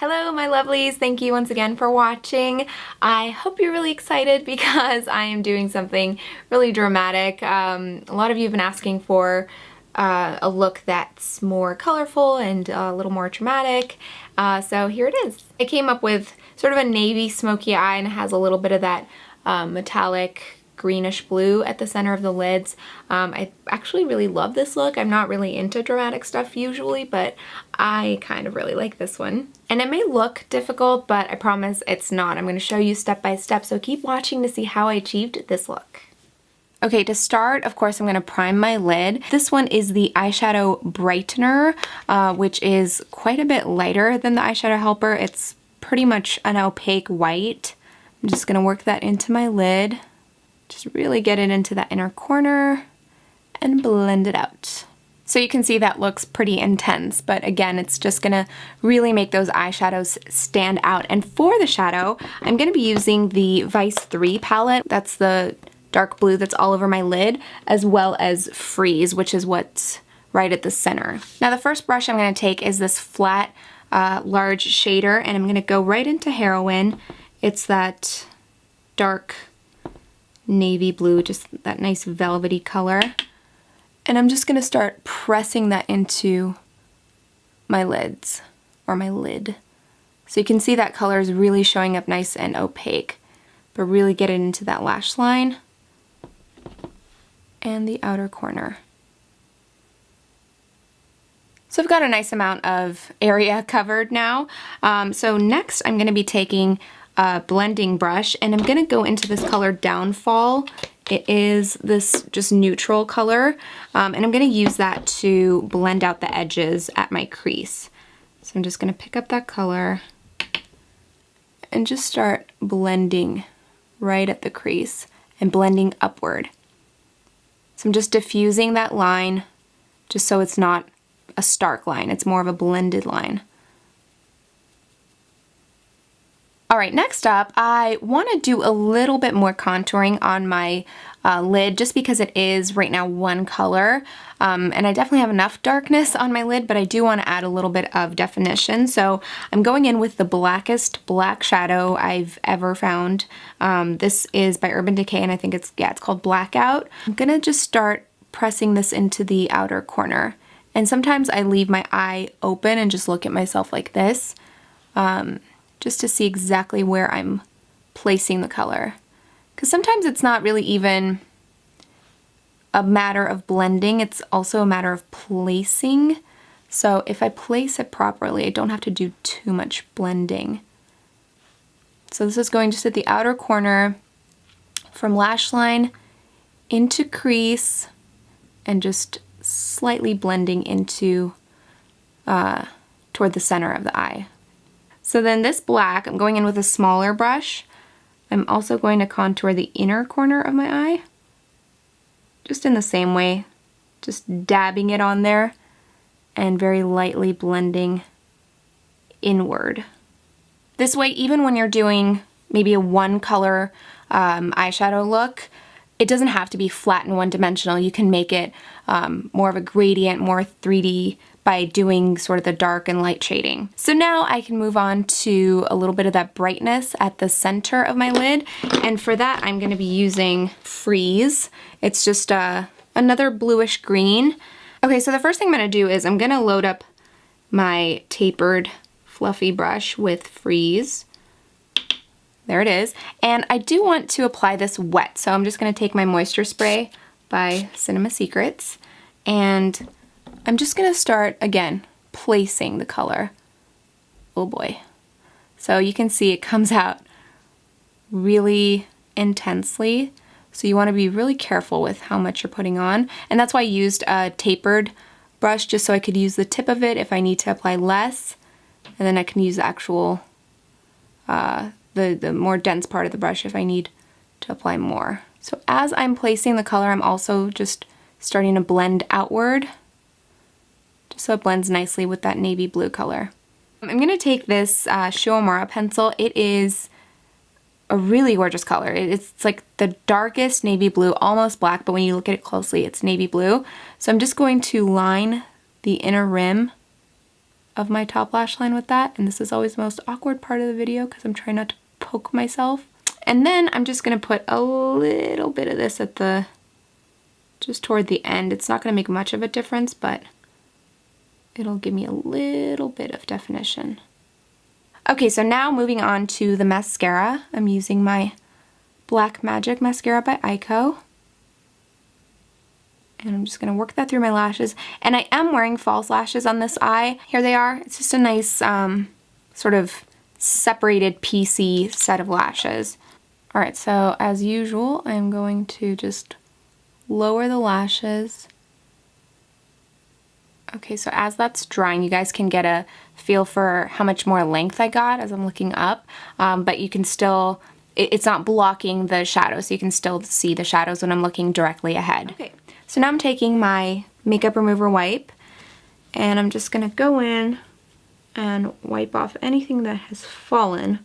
Hello my lovelies, thank you once again for watching. I hope you're really excited because I am doing something really dramatic. A lot of you have been asking for a look that's more colorful and a little more dramatic, so here it is. I came up with sort of a navy smoky eye, and it has a little bit of that metallic greenish blue at the center of the lids. I actually really love this look. I'm not really into dramatic stuff usually, but I kind of really like this one. And it may look difficult, but I promise it's not. I'm going to show you step by step, so keep watching to see how I achieved this look. Okay, to start, of course, I'm going to prime my lid. This one is the Eyeshadow Brightener, which is quite a bit lighter than the Eyeshadow Helper. It's pretty much an opaque white. I'm just going to work that into my lid. Just really get it into that inner corner and blend it out. So you can see that looks pretty intense, but again, it's just gonna really make those eyeshadows stand out. And for the shadow, I'm gonna be using the Vice 3 palette. That's the dark blue that's all over my lid, as well as Freeze, which is what's right at the center. Now the first brush I'm gonna take is this flat, large shader, and I'm gonna go right into Heroine. It's that dark navy blue, just that nice velvety color. And I'm just gonna start pressing that into my lids, or my lid. So you can see that color is really showing up nice and opaque, but really get it into that lash line and the outer corner. So I've got a nice amount of area covered now. So next I'm gonna be taking a blending brush, and I'm gonna go into this color Downfall. It is this just neutral color, and I'm gonna use that to blend out the edges at my crease. So I'm just gonna pick up that color and just start blending right at the crease and blending upward. So I'm just diffusing that line just so it's not a stark line, it's more of a blended line. All right, next up, I want to do a little bit more contouring on my lid, just because it is right now one color, and I definitely have enough darkness on my lid, but I do want to add a little bit of definition. So I'm going in with the blackest black shadow I've ever found. This is by Urban Decay, and I think it's called Blackout. I'm gonna just start pressing this into the outer corner, and sometimes I leave my eye open and just look at myself like this. Just to see exactly where I'm placing the color. Because sometimes it's not really even a matter of blending, it's also a matter of placing. So if I place it properly, I don't have to do too much blending. So this is going just at the outer corner, from lash line into crease, and just slightly blending into toward the center of the eye. So then this black, I'm going in with a smaller brush. I'm also going to contour the inner corner of my eye, just in the same way, just dabbing it on there and very lightly blending inward. This way, even when you're doing maybe a one color eyeshadow look, it doesn't have to be flat and one-dimensional. You can make it more of a gradient, more 3D, by doing sort of the dark and light shading. So now I can move on to a little bit of that brightness at the center of my lid, and for that I'm gonna be using Freeze. It's just another bluish green. Okay, so the first thing I'm gonna do is I'm gonna load up my tapered fluffy brush with Freeze. There it is. And I do want to apply this wet, so I'm just gonna take my moisture spray by Cinema Secrets, and I'm just gonna start, again, placing the color. Oh boy. So you can see it comes out really intensely, so you wanna be really careful with how much you're putting on, and that's why I used a tapered brush, just so I could use the tip of it if I need to apply less, and then I can use the actual, the more dense part of the brush if I need to apply more. So as I'm placing the color, I'm also just starting to blend outward, just so it blends nicely with that navy blue color. I'm gonna take this Uemura pencil. It is a really gorgeous color. It's like the darkest navy blue, almost black, but when you look at it closely, it's navy blue. So I'm just going to line the inner rim of my top lash line with that, and this is always the most awkward part of the video because I'm trying not to poke myself. And then I'm just going to put a little bit of this at the, just toward the end. It's not going to make much of a difference, but it'll give me a little bit of definition. Okay, so now moving on to the mascara. I'm using my Black Magic mascara by Eyeko. And I'm just going to work that through my lashes. And I am wearing false lashes on this eye. Here they are. It's just a nice sort of separated piecey set of lashes. Alright, so as usual, I'm going to just lower the lashes. Okay, so as that's drying, you guys can get a feel for how much more length I got as I'm looking up. But you can still, it's not blocking the shadows, so you can still see the shadows when I'm looking directly ahead. Okay. So now I'm taking my makeup remover wipe and I'm just going to go in and wipe off anything that has fallen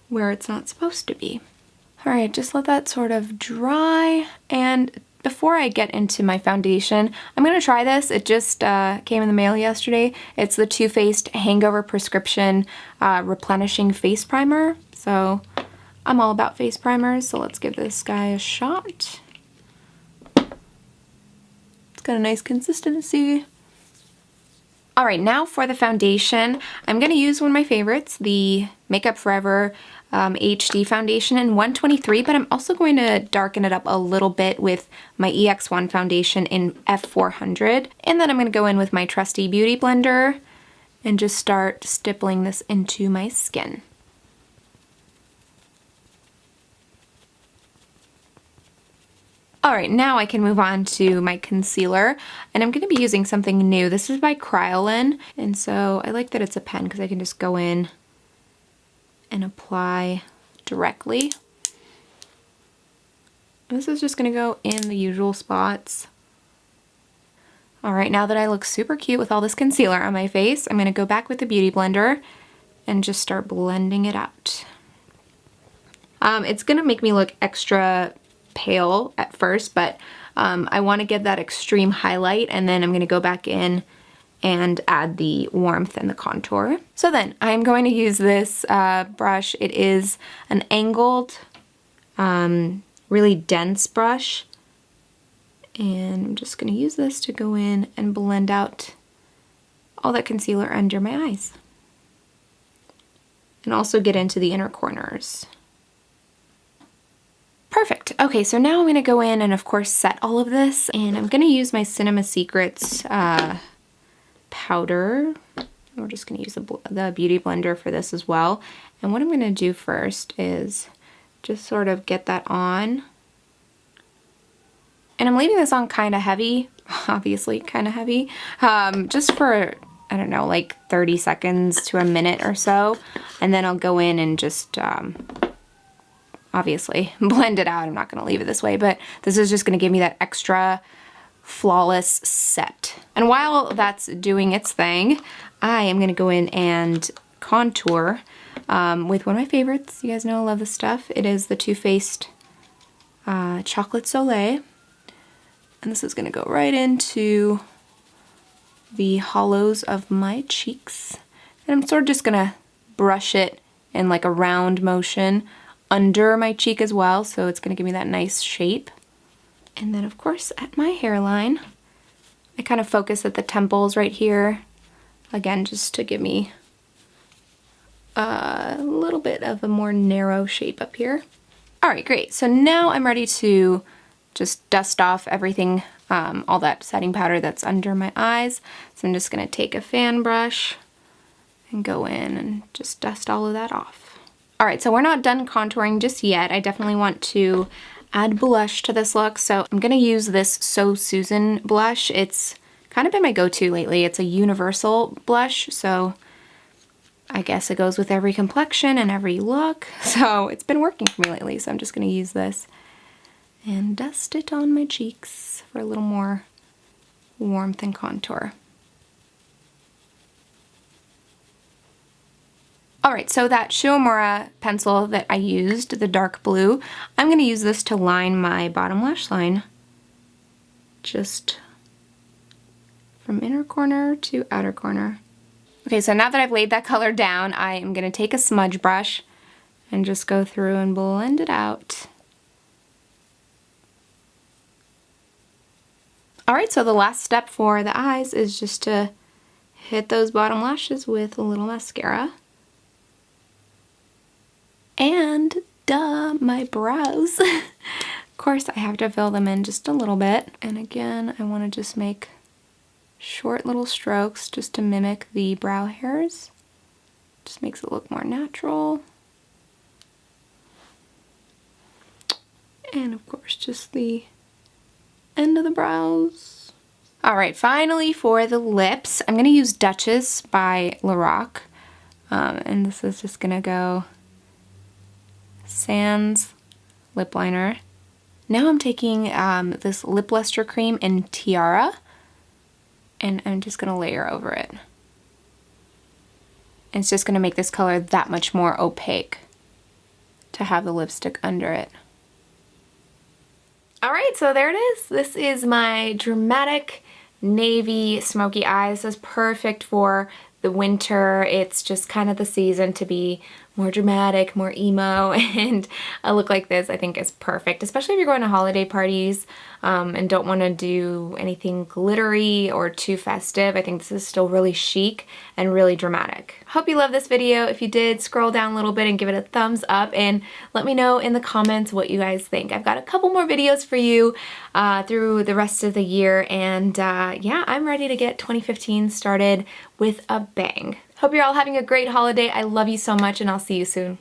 where it's not supposed to be. Alright, just let that sort of dry, and before I get into my foundation, I'm going to try this. It just came in the mail yesterday. It's the Too Faced Hangover Prescription Replenishing Face Primer. So I'm all about face primers, so let's give this guy a shot. Got a nice consistency. Alright, now for the foundation. I'm going to use one of my favorites, the Makeup Forever HD foundation in 123, but I'm also going to darken it up a little bit with my EX1 foundation in F400. And then I'm going to go in with my trusty beauty blender and just start stippling this into my skin. Alright, now I can move on to my concealer, and I'm going to be using something new. This is by Kryolan, and so I like that it's a pen because I can just go in and apply directly. This is just going to go in the usual spots. Alright, now that I look super cute with all this concealer on my face, I'm going to go back with the Beauty Blender and just start blending it out. It's going to make me look extra pale at first, but I want to get that extreme highlight, and then I'm going to go back in and add the warmth and the contour. So then I'm going to use this brush. It is an angled, really dense brush, and I'm just going to use this to go in and blend out all that concealer under my eyes and also get into the inner corners. Perfect. Okay, so now I'm going to go in and of course set all of this, and I'm going to use my Cinema Secrets powder. We're just going to use the Beauty Blender for this as well. And what I'm going to do first is just sort of get that on. And I'm leaving this on kind of heavy, obviously kind of heavy, just for, I don't know, like 30 seconds to a minute or so. And then I'll go in and just obviously blend it out. I'm not going to leave it this way, but this is just going to give me that extra flawless set. And while that's doing its thing, I am going to go in and contour with one of my favorites. You guys know I love this stuff. It is the Too Faced Chocolate Soleil. And this is going to go right into the hollows of my cheeks. And I'm sort of just going to brush it in like a round motion under my cheek as well, so it's going to give me that nice shape. And then of course at my hairline, I kind of focus at the temples right here, again just to give me a little bit of a more narrow shape up here. Alright, great. So now I'm ready to just dust off everything, all that setting powder that's under my eyes. So I'm just going to take a fan brush and go in and just dust all of that off. Alright, so we're not done contouring just yet. I definitely want to add blush to this look, so I'm going to use this So Susan blush. It's kind of been my go-to lately. It's a universal blush, so I guess it goes with every complexion and every look. So it's been working for me lately, so I'm just going to use this and dust it on my cheeks for a little more warmth and contour. Alright, so that Uemura pencil that I used, the dark blue, I'm going to use this to line my bottom lash line. Just from inner corner to outer corner. Okay, so now that I've laid that color down, I am going to take a smudge brush and just go through and blend it out. Alright, so the last step for the eyes is just to hit those bottom lashes with a little mascara. And duh, my brows. Of course, I have to fill them in just a little bit. And again, I want to just make short little strokes just to mimic the brow hairs. Just makes it look more natural. And of course, just the end of the brows. Alright, finally for the lips, I'm going to use Duchess by LORAC. And this is just going to go Sans lip liner. Now I'm taking this lip lustre cream in Tiara, and I'm just going to layer over it. And it's just going to make this color that much more opaque to have the lipstick under it. Alright, so there it is. This is my dramatic navy smoky eye. This is perfect for the winter. It's just kind of the season to be more dramatic, more emo, and a look like this I think is perfect, especially if you're going to holiday parties and don't want to do anything glittery or too festive. I think this is still really chic and really dramatic. Hope you love this video. If you did, scroll down a little bit and give it a thumbs up and let me know in the comments what you guys think. I've got a couple more videos for you through the rest of the year, and yeah, I'm ready to get 2015 started with a bang. Hope you're all having a great holiday. I love you so much, and I'll see you soon.